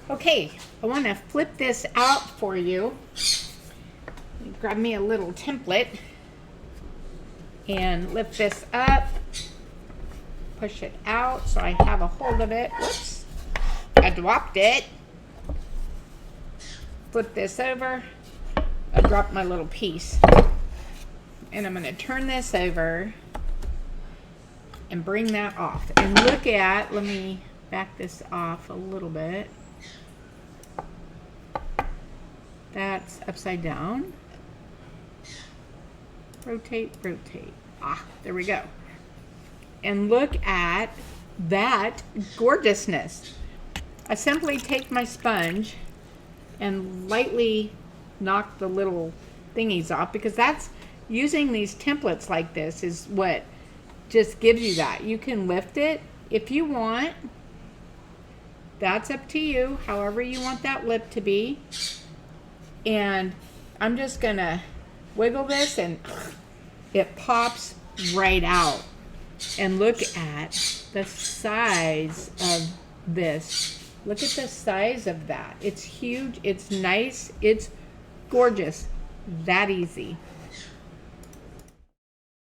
Okay, I want to flip this out for you. Grab me a little template and lift this up, push it out so I have a hold of it. Whoops, I dropped it. Flip this over, I dropped my little piece. And I'm going to turn this over and bring that off. And look at, let me back this off a little bit. That's upside down. Rotate, rotate. Ah, there we go. And look at that gorgeousness. I simply take my sponge and lightly knock the little thingies off, because that's using these templates like this is what just gives you that. You can lift it if you want. That's up to you, however you want that lip to be. And I'm just gonna wiggle this and it pops right out. And look at the size of this. Look at the size of that. It's huge, it's nice, it's gorgeous. That easy.